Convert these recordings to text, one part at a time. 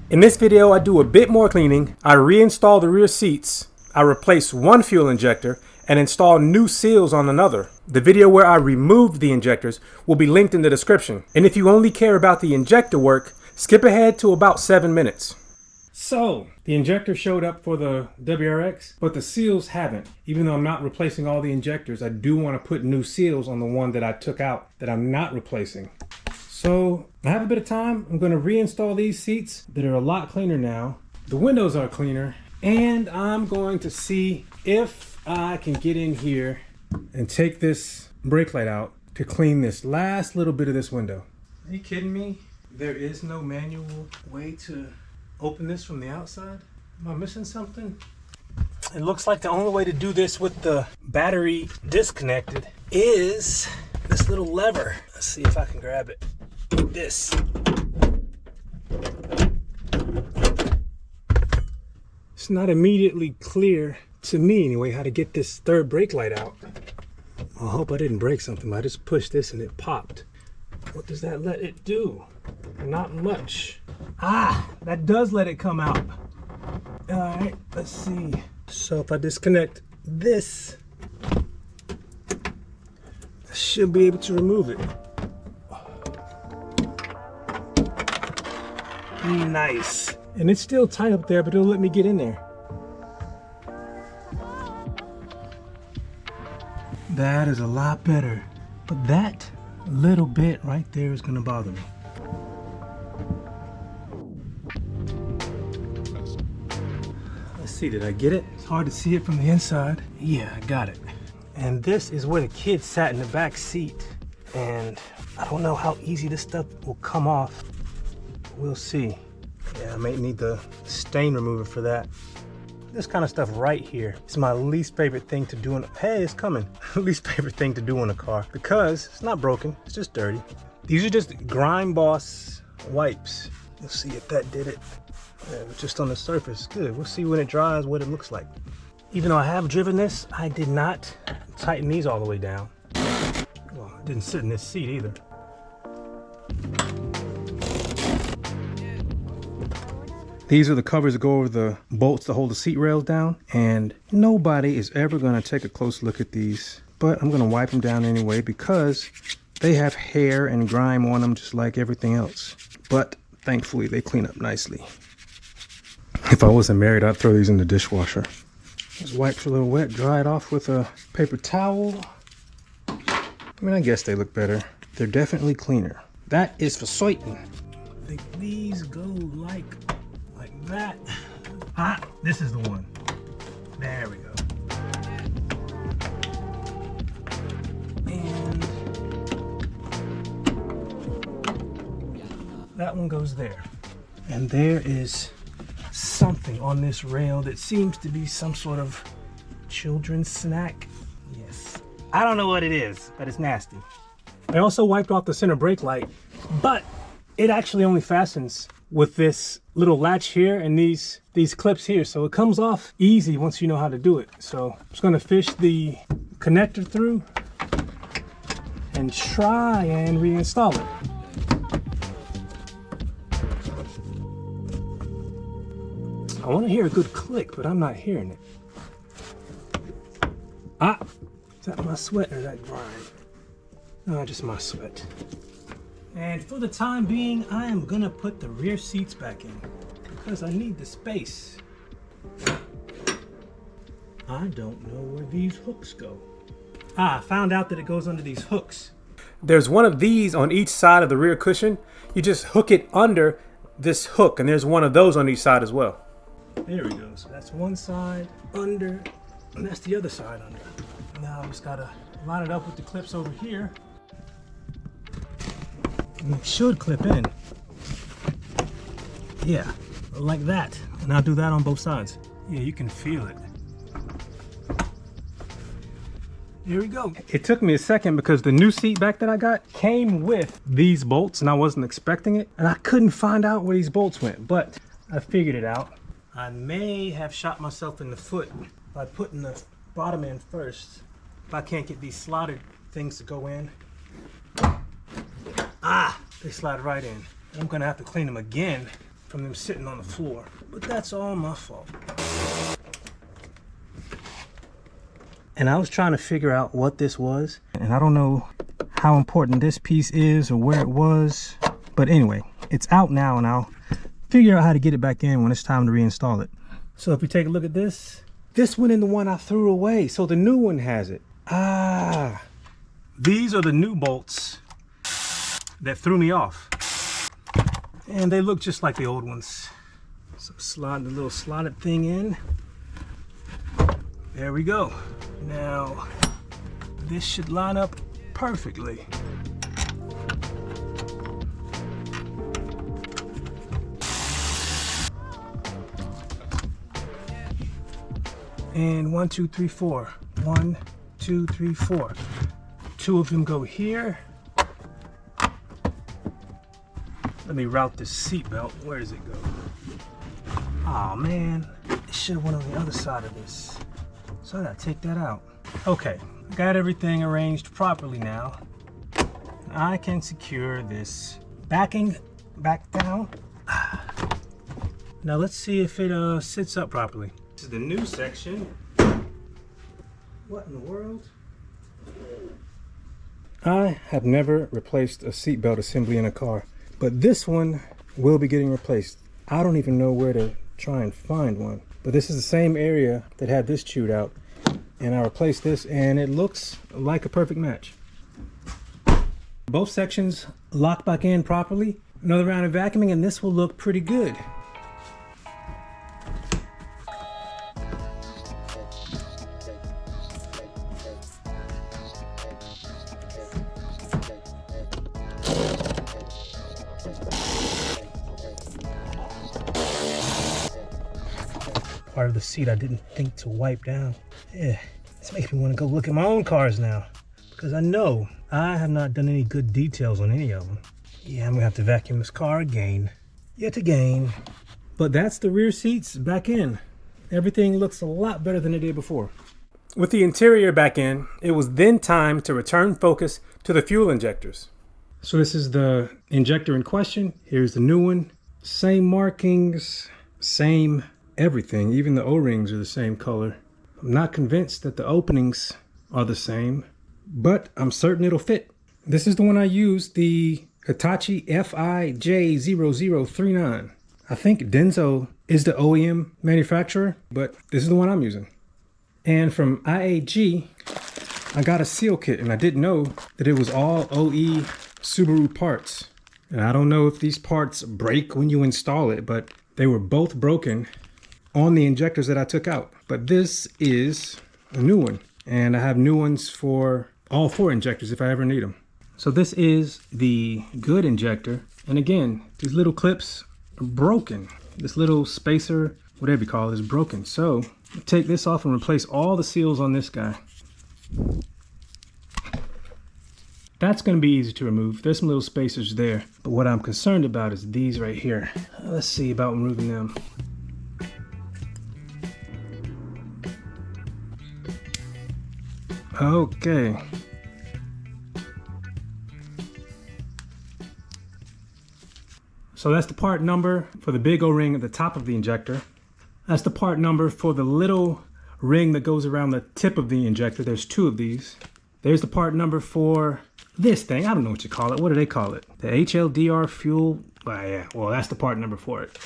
In this video, I do a bit more cleaning. I reinstall the rear seats. I replace one fuel injector and install new seals on another. The video where I removed the injectors will be linked in the description. And if you only care about the injector work, skip ahead to about 7 minutes. So, the injector showed up for the WRX, but the seals haven't. Even though I'm not replacing all the injectors, I do want to put new seals on the one that I took out that I'm not replacing. So, I have a bit of time. I'm going to reinstall these seats that are a lot cleaner now. The windows are cleaner. And I'm going to see if I can get in here and take this brake light out to clean this last little bit of this window. Are you kidding me? There is no manual way to open this from the outside? Am I missing something? It looks like the only way to do this with the battery disconnected is this little lever. Let's see if I can grab it. Like this. It's not immediately clear to me anyway how to get this third brake light out. I hope I didn't break something. I just pushed this and it popped. What does that let it do? Not much. Ah, that does let it come out. All right, let's see. So if I disconnect this, I should be able to remove it. Nice. And it's still tight up there, but it'll let me get in there. That is a lot better. But that little bit right there is gonna bother me. Let's see, did I get it? It's hard to see it from the inside. Yeah, I got it. And this is where the kid sat in the back seat. And I don't know how easy this stuff will come off. We'll see. Yeah, I may need the stain remover for that. This kind of stuff right here is my least favorite thing to do in, hey, it's coming. Least favorite thing to do in a car because it's not broken, it's just dirty. These are just Grime Boss wipes. Let's see if that did it. Yeah, just on the surface, good. We'll see when it dries what it looks like. Even though I have driven this, I did not tighten these all the way down. Well, it didn't sit in this seat either. These are the covers that go over the bolts to hold the seat rails down, and nobody is ever going to take a close look at these, but I'm going to wipe them down anyway because they have hair and grime on them just like everything else. But thankfully they clean up nicely. If I wasn't married, I'd throw these in the dishwasher. These wipes are a little wet, dry it off with a paper towel. I mean, I guess they look better. They're definitely cleaner. That is for certain. I think these go like that. Ah, this is the one. There we go. And that one goes there. And there is something on this rail that seems to be some sort of children's snack. Yes. I don't know what it is, but it's nasty. I also wiped off the center brake light, but it actually only fastens with this little latch here and these clips here, so it comes off easy once you know how to do it. So I'm just going to fish the connector through and try and reinstall it. I want to hear a good click, but I'm not hearing it. Ah, is that my sweat or that grime? No, just my sweat. And for the time being, I am gonna put the rear seats back in because I need the space. I don't know where these hooks go. Ah, I found out that it goes under these hooks. There's one of these on each side of the rear cushion. You just hook it under this hook, and there's one of those on each side as well. There we go. So that's one side under, and that's the other side under. Now I just gotta line it up with the clips over here. And it should clip in. Yeah, like that. And I'll do that on both sides. Yeah, you can feel it. Here we go. It took me a second because the new seat back that I got came with these bolts and I wasn't expecting it. And I couldn't find out where these bolts went, but I figured it out. I may have shot myself in the foot by putting the bottom in first. If I can't get these slotted things to go in. Ah, they slide right in. I'm gonna have to clean them again from them sitting on the floor, but that's all my fault. And I was trying to figure out what this was, and I don't know how important this piece is or where it was, but anyway, it's out now, and I'll figure out how to get it back in when it's time to reinstall it. So if we take a look at this went in the one I threw away, so the new one has it. Ah, these are the new bolts that threw me off, and they look just like the old ones. So slide the little slotted thing in. There we go. Now this should line up perfectly. And 1, 2, 3, 4. 1, 2, 3, 4. 2 of them go here. Let me route this seat belt. Where does it go? Oh man, it should have went on the other side of this. So I gotta take that out. Okay, got everything arranged properly now. I can secure this backing back down. Now let's see if it sits up properly. This is the new section. What in the world? I have never replaced a seatbelt assembly in a car, but this one will be getting replaced. I don't even know where to try and find one, but this is the same area that had this chewed out, and I replaced this, and it looks like a perfect match. Both sections lock back in properly. Another round of vacuuming, and this will look pretty good. Part of the seat I didn't think to wipe down. Yeah, this makes me want to go look at my own cars now, because I know I have not done any good details on any of them. Yeah, I'm gonna have to vacuum this car again, yet again. But that's the rear seats back in. Everything looks a lot better than it did before. With the interior back in, it was then time to return focus to the fuel injectors. So this is the injector in question. Here's the new one. Same markings, same everything. Even the O-rings are the same color. I'm not convinced that the openings are the same, but I'm certain it'll fit. This is the one I used, the Hitachi FA2039. I think Denso is the OEM manufacturer, but this is the one I'm using. And from IAG, I got a seal kit, and I didn't know that it was all OE Subaru parts. And I don't know if these parts break when you install it, but they were both broken on the injectors that I took out. But this is a new one, and I have new ones for all 4 injectors if I ever need them. So this is the good injector, and again, these little clips are broken. This little spacer, whatever you call it, is broken. So take this off and replace all the seals on this guy. That's going to be easy to remove. There's some little spacers there, but what I'm concerned about is these right here. Let's see about removing them. Okay. So that's the part number for the big O-ring at the top of the injector. That's the part number for the little ring that goes around the tip of the injector. There's 2 of these. There's the part number for this thing. I don't know what you call it. What do they call it? The HLDR fuel. Well, that's the part number for it.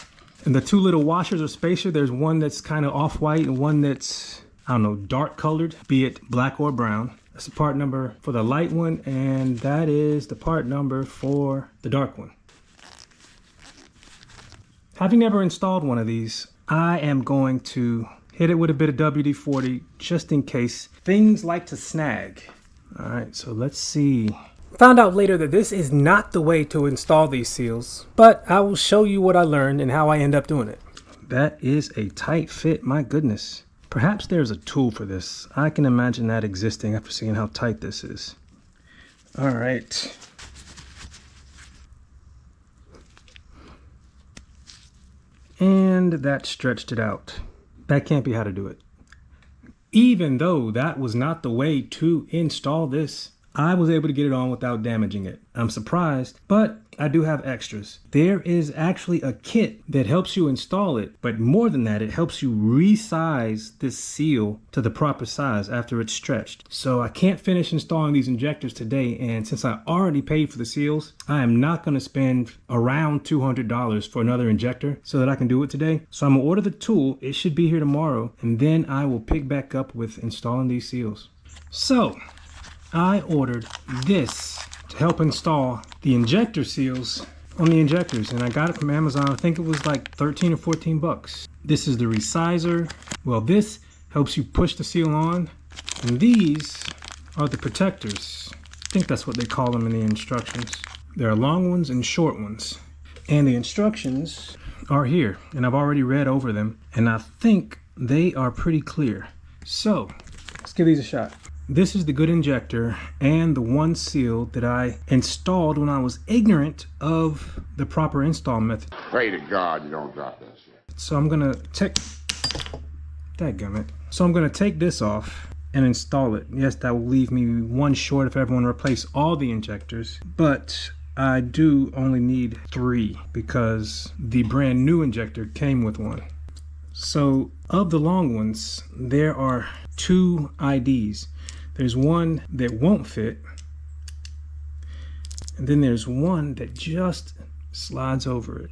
And the 2 little washers or spacer, there's one that's kind of off-white and one that's, I don't know, dark colored, be it black or brown. That's the part number for the light one, and that is the part number for the dark one. Having never installed one of these, I am going to hit it with a bit of WD-40 just in case things like to snag. All right, so let's see. Found out later that this is not the way to install these seals, but I will show you what I learned and how I end up doing it. That is a tight fit, my goodness. Perhaps there's a tool for this. I can imagine that existing after seeing how tight this is. All right. And that stretched it out. That can't be how to do it. Even though that was not the way to install this, I was able to get it on without damaging it. I'm surprised, but I do have extras. There is actually a kit that helps you install it, but more than that, it helps you resize this seal to the proper size after it's stretched. So I can't finish installing these injectors today, and since I already paid for the seals, I am not going to spend around $200 for another injector so that I can do it today. So I'm going to order the tool. It should be here tomorrow, and then I will pick back up with installing these seals. So I ordered this to help install the injector seals on the injectors, and I got it from Amazon. I think it was like 13 or 14 bucks. This is the resizer. Well, this helps you push the seal on, and these are the protectors. I think that's what they call them in the instructions. There are long ones and short ones, and the instructions are here, and I've already read over them, and I think they are pretty clear. So let's give these a shot. This is the good injector and the one seal that I installed when I was ignorant of the proper install method. Pray to God you don't drop that shit. So I'm gonna take, dadgummit. So I'm gonna take this off and install it. Yes, that will leave me one short if I ever want to replace all the injectors, but I do only need 3 because the brand new injector came with one. So of the long ones, there are 2 IDs. There's one that won't fit, and then there's one that just slides over it.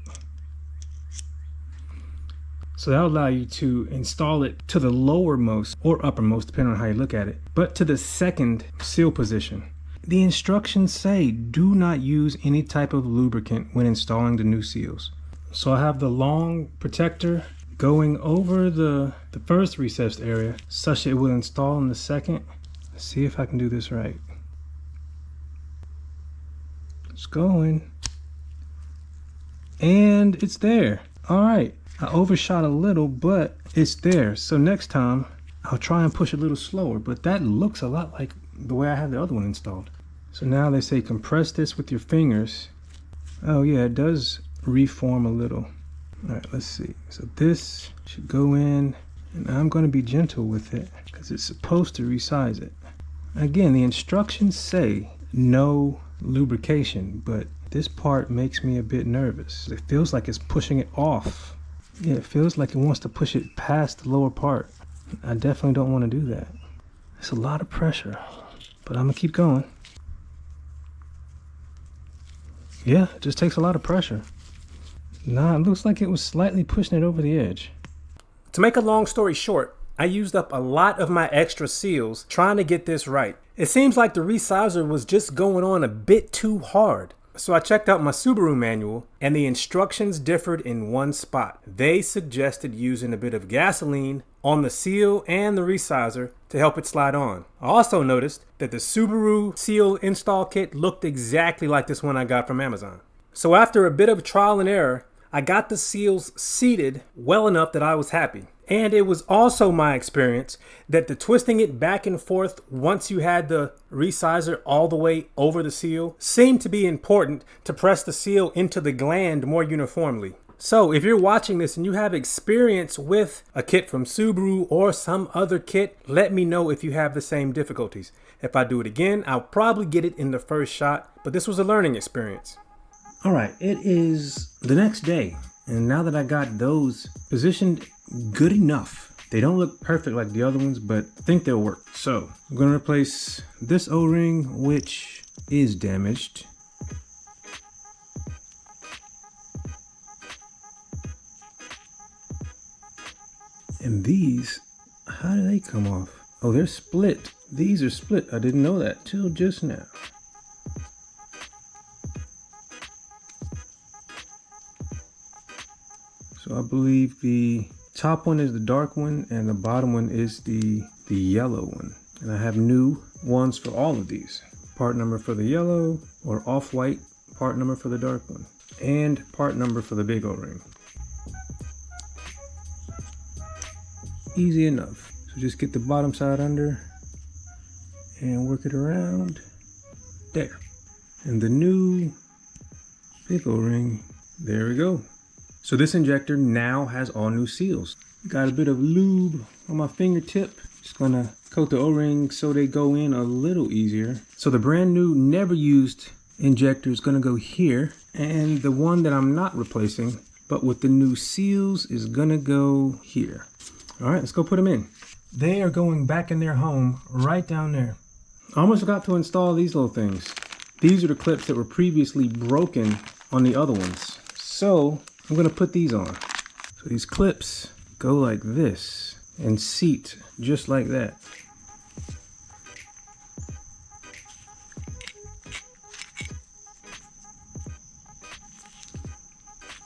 So that'll allow you to install it to the lowermost or uppermost, depending on how you look at it, but to the second seal position. The instructions say do not use any type of lubricant when installing the new seals. So I have the long protector going over the first recessed area such that it will install in the second. Let's see if I can do this right. It's going. And it's there. All right. I overshot a little, but it's there. So next time I'll try and push a little slower, but that looks a lot like the way I have the other one installed. So now they say compress this with your fingers. Oh yeah, it does reform a little. All right, let's see. So this should go in, and I'm going to be gentle with it because it's supposed to resize it. Again, the instructions say no lubrication, but this part makes me a bit nervous. It feels like it's pushing it off. Yeah, it feels like it wants to push it past the lower part. I definitely don't want to do that. It's a lot of pressure, but I'm gonna keep going. Yeah, it just takes a lot of pressure. Nah, it looks like it was slightly pushing it over the edge. To make a long story short, I used up a lot of my extra seals trying to get this right. It seems like the resizer was just going on a bit too hard. So I checked out my Subaru manual, and the instructions differed in one spot. They suggested using a bit of gasoline on the seal and the resizer to help it slide on. I also noticed that the Subaru seal install kit looked exactly like this one I got from Amazon. So after a bit of trial and error, I got the seals seated well enough that I was happy. And it was also my experience that the twisting it back and forth once you had the resizer all the way over the seal seemed to be important to press the seal into the gland more uniformly. So if you're watching this and you have experience with a kit from Subaru or some other kit, let me know if you have the same difficulties. If I do it again, I'll probably get it in the first shot, but this was a learning experience. All right, it is the next day, and now that I got those positioned good enough, they don't look perfect like the other ones, but I think they'll work. So I'm going to replace this O-ring, which is damaged. And these, how do they come off? Oh, they're split. These are split. I didn't know that till just now. So I believe the top one is the dark one and the bottom one is the yellow one. And I have new ones for all of these. Part number for the yellow, or off-white, part number for the dark one, and part number for the big O-ring. Easy enough. So just get the bottom side under and work it around there. And the new big O-ring, there we go. So this injector now has all new seals. Got a bit of lube on my fingertip. Just gonna Coat the O-rings so they go in a little easier. So the brand new, never used injector is gonna go here. And the one that I'm not replacing, but with the new seals, is gonna go here. All right, let's go put them in. They are going back in their home right down there. I almost forgot to install these little things. These are the clips that were previously broken on the other ones. So I'm gonna put these on. So these clips go like this and seat just like that.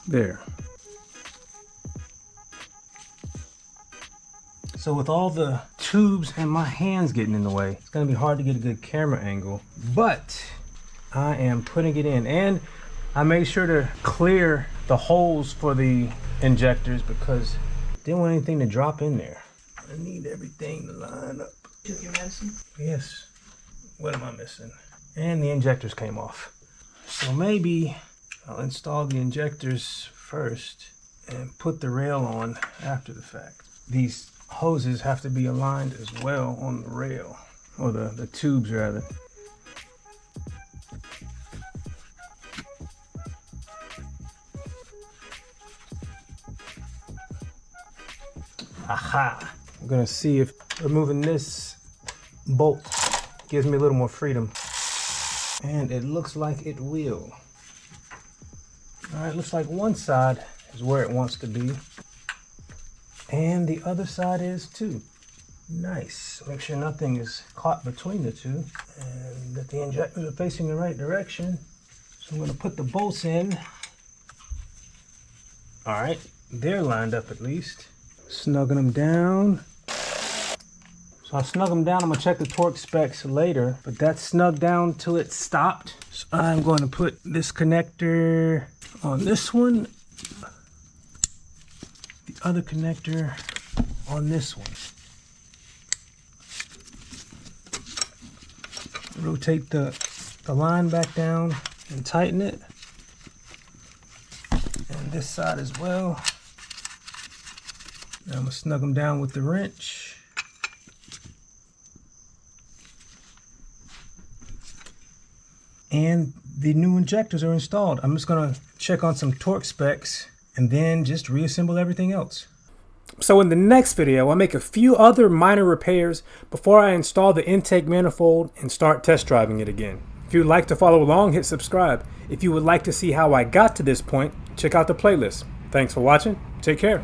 There. So with all the tubes and my hands getting in the way, it's gonna be hard to get a good camera angle, but I am putting it in. And I made sure to clear the holes for the injectors because I didn't want anything to drop in there. I need everything to line up. Took your medicine? Yes. What am I missing? And the injectors came off. So maybe I'll install the injectors first and put the rail on after the fact. These hoses have to be aligned as well on the rail, or the tubes rather. Aha! I'm gonna see if removing this bolt gives me a little more freedom. And it looks like it will. All right, looks like one side is where it wants to be. And the other side is too. Nice. Make sure nothing is caught between the two and that the injectors are facing the right direction. So I'm gonna put the bolts in. All right, they're lined up at least. Snugging them down. So I snug them down. I'm gonna check the torque specs later, but that's snugged down till it stopped. So I'm going to put this connector on this one, the other connector on this one. Rotate the line back down and tighten it. And this side as well. Now I'm gonna snug them down with the wrench. And the new injectors are installed. I'm just gonna check on some torque specs and then just reassemble everything else. So in the next video, I'll make a few other minor repairs before I install the intake manifold and start test driving it again. If you would like to follow along, hit subscribe. If you would like to see how I got to this point, check out the playlist. Thanks for watching. Take care.